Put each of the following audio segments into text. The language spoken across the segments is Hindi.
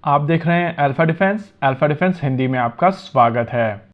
आप देख रहे हैं अल्फा डिफेंस हिंदी में आपका स्वागत है।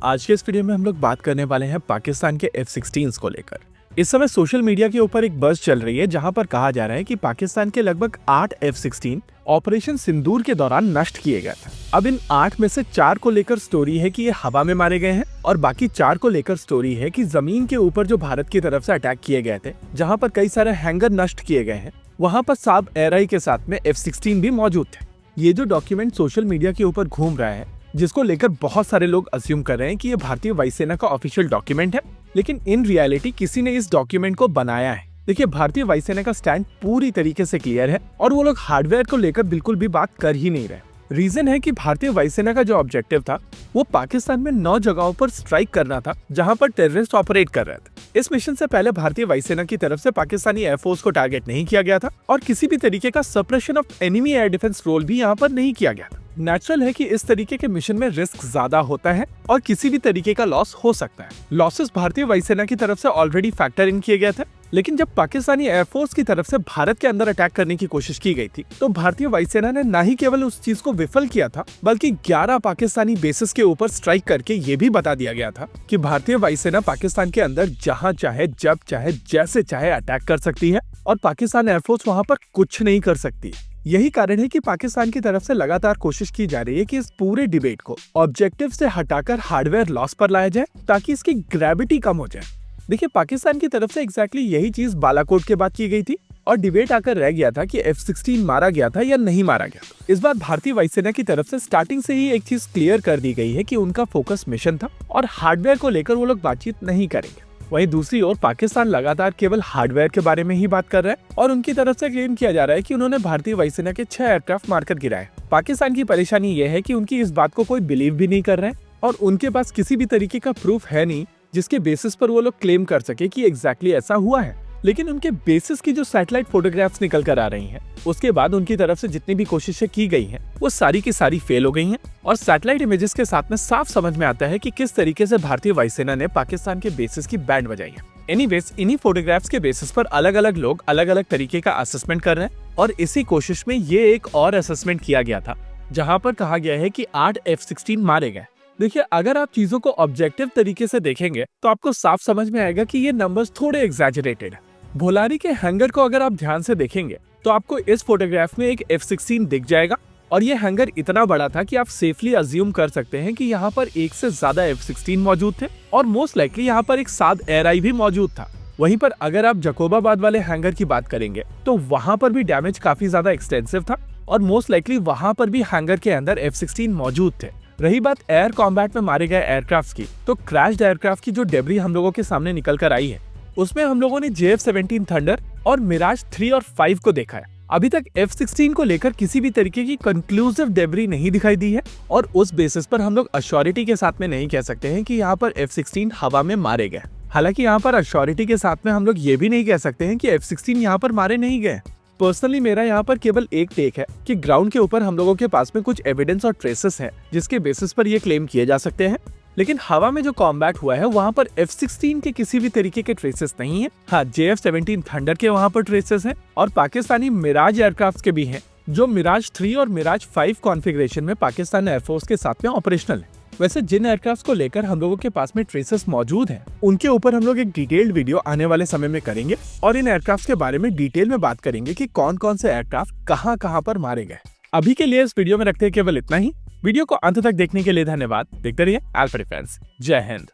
आज के इस वीडियो में हम लोग बात करने वाले हैं पाकिस्तान के F-16 को लेकर। इस समय सोशल मीडिया के ऊपर एक बज़ चल रही है जहां पर कहा जा रहा है कि पाकिस्तान के लगभग 8 F-16 ऑपरेशन सिंदूर के दौरान नष्ट किए गए थे। अब इन 8 में से 4 को लेकर स्टोरी है कि ये हवा में मारे गए हैं और बाकी 4 को लेकर स्टोरी है कि जमीन के ऊपर जो भारत की तरफ से अटैक किए गए थे, जहाँ पर कई सारे हैंगर नष्ट किए गए हैं, वहाँ पर साब एयरआई के साथ में F-16 भी मौजूद थे। ये जो डॉक्यूमेंट सोशल मीडिया के ऊपर घूम रहा है, जिसको लेकर बहुत सारे लोग अस्यूम कर रहे हैं कि ये भारतीय वायुसेना का ऑफिशियल डॉक्यूमेंट है, लेकिन इन रियलिटी किसी ने इस डॉक्यूमेंट को बनाया है। देखिए, भारतीय वायुसेना का स्टैंड पूरी तरीके से क्लियर है और वो लोग हार्डवेयर को लेकर बिल्कुल भी बात कर ही नहीं रहे। रीजन है कि भारतीय वायुसेना का जो ऑब्जेक्टिव था वो पाकिस्तान में 9 जगहों पर स्ट्राइक करना था जहां पर टेररिस्ट ऑपरेट कर रहे थे। इस मिशन से पहले भारतीय वायुसेना की तरफ से पाकिस्तानी एयरफोर्स को टारगेट नहीं किया गया था और किसी भी तरीके का suppression of enemy air defence role भी यहाँ पर नहीं किया गया था। नेचुरल है कि इस तरीके के मिशन में रिस्क ज्यादा होता है और किसी भी तरीके का लॉस हो सकता है। लॉसेस भारतीय वायुसेना की तरफ से ऑलरेडी फैक्टर इन किए गए थे, लेकिन जब पाकिस्तानी एयरफोर्स की तरफ से भारत के अंदर अटैक करने की कोशिश की गई थी तो भारतीय वायुसेना ने न ही केवल उस चीज को विफल किया था, बल्कि 11 पाकिस्तानी बेसिस के ऊपर स्ट्राइक करके ये भी बता दिया गया था कि भारतीय वायुसेना पाकिस्तान के अंदर जहां चाहे, जब चाहे, जैसे चाहे अटैक कर सकती है और पाकिस्तान एयरफोर्स वहां पर कुछ नहीं कर सकती। यही कारण है कि पाकिस्तान की तरफ से लगातार कोशिश की जा रही है कि इस पूरे डिबेट को ऑब्जेक्टिव से हटाकर हार्डवेयर लॉस पर लाया जाए ताकि इसकी ग्रेविटी कम हो जाए। देखिए, पाकिस्तान की तरफ से एग्जैक्टली यही चीज बालाकोट के बाद की गई थी और डिबेट आकर रह गया था कि F-16 मारा गया था या नहीं मारा गया। इस बार भारतीय वायुसेना की तरफ से स्टार्टिंग से ही एक चीज क्लियर कर दी गई है कि उनका फोकस मिशन था और हार्डवेयर को लेकर वो लोग बातचीत नहीं करेंगे। वहीं दूसरी ओर पाकिस्तान लगातार केवल हार्डवेयर के बारे में ही बात कर रहा है और उनकी तरफ से क्लेम किया जा रहा है कि उन्होंने भारतीय वायुसेना के 6 एयरक्राफ्ट मारकर गिराए। पाकिस्तान की परेशानी यह है कि उनकी इस बात को कोई बिलीव भी नहीं कर रहे हैं और उनके पास किसी भी तरीके का प्रूफ है नहीं जिसके बेसिस पर वो लोग क्लेम कर सके कि एग्जैक्टली ऐसा हुआ है। लेकिन उनके बेसिस की जो सैटेलाइट फोटोग्राफ्स निकल कर आ रही हैं, उसके बाद उनकी तरफ से जितनी भी कोशिशें की गई हैं वो सारी की सारी फेल हो गई हैं और सैटेलाइट इमेजेस के साथ में साफ समझ में आता है कि किस तरीके से भारतीय वायुसेना ने पाकिस्तान के बेसिस की बैंड बजाई है। एनीवेज, इन्हीं फोटोग्राफ्स के बेसिस पर अलग अलग लोग अलग अलग तरीके का असेसमेंट कर रहे हैं और इसी कोशिश में ये एक और असेसमेंट किया गया था जहाँ पर कहा गया है कि 8 F-16 मारे गए। देखिए, अगर आप चीजों को ऑब्जेक्टिव तरीके से देखेंगे तो आपको साफ समझ में आएगा कि ये नंबर्स थोड़े एग्जैजरेटेड है। भोलारी के हैंगर को अगर आप ध्यान से देखेंगे तो आपको इस फोटोग्राफ में एक F-16 दिख जाएगा और ये हैंगर इतना बड़ा था कि आप सेफली अज्यूम कर सकते हैं कि यहाँ पर एक से ज्यादा F-16 मौजूद थे और मोस्ट लाइकली यहाँ पर एक साद एयरआई भी मौजूद था। वहीं पर अगर आप जकोबाबाद वाले हैंगर की बात करेंगे तो वहां पर भी डैमेज काफी ज्यादा एक्सटेंसिव था और मोस्ट लाइकली वहां पर भी हैंगर के अंदर F-16 मौजूद थे। रही बात एयर कॉम्बैट में मारे गए एयरक्राफ्ट की, तो क्रैश्ड एयरक्राफ्ट की जो डेब्री हम लोगों के सामने निकल कर आई है उसमें हम लोगों ने JF-17 थंडर और मिराज 3 और 5 को देखा है। अभी तक F-16 को लेकर किसी भी तरीके की कंक्लूसिव डेब्री नहीं दिखाई दी है और उस बेसिस पर हम लोग अश्योरिटी के साथ में नहीं कह सकते हैं कि यहाँ पर F-16 हवा में मारे गए। हालांकि यहाँ पर अश्योरिटी के साथ में हम लोग ये भी नहीं कह सकते हैं कि F-16 यहाँ पर मारे नहीं गए। पर्सनली मेरा यहाँ पर केवल एक टेक है कि ग्राउंड के ऊपर हम लोगों के पास में कुछ एविडेंस और ट्रेसेस हैं जिसके बेसिस पर ये क्लेम किए जा सकते हैं, लेकिन हवा में जो कॉम्बैट हुआ है वहाँ पर F-16 के किसी भी तरीके के ट्रेसेस नहीं है। हाँ, JF-17 थंडर के वहाँ पर ट्रेसेस हैं और पाकिस्तानी मिराज एयरक्राफ्ट के भी हैं जो मिराज 3 और मिराज 5 कॉन्फ़िगरेशन में पाकिस्तान एयरफोर्स के साथ में ऑपरेशनल है। वैसे जिन एयरक्राफ्ट को लेकर हम लोगों के पास में ट्रेसेस मौजूद हैं, उनके ऊपर हम लोग एक डिटेल्ड वीडियो आने वाले समय में करेंगे और इन एयरक्राफ्ट के बारे में डिटेल में बात करेंगे कि कौन कौन से एयरक्राफ्ट कहाँ कहाँ पर मारे गए। अभी के लिए इस वीडियो में रखते हैं केवल इतना ही। वीडियो को अंत तक देखने के लिए धन्यवाद। देखते रहिए अल्फा डिफेंस। जय हिंद।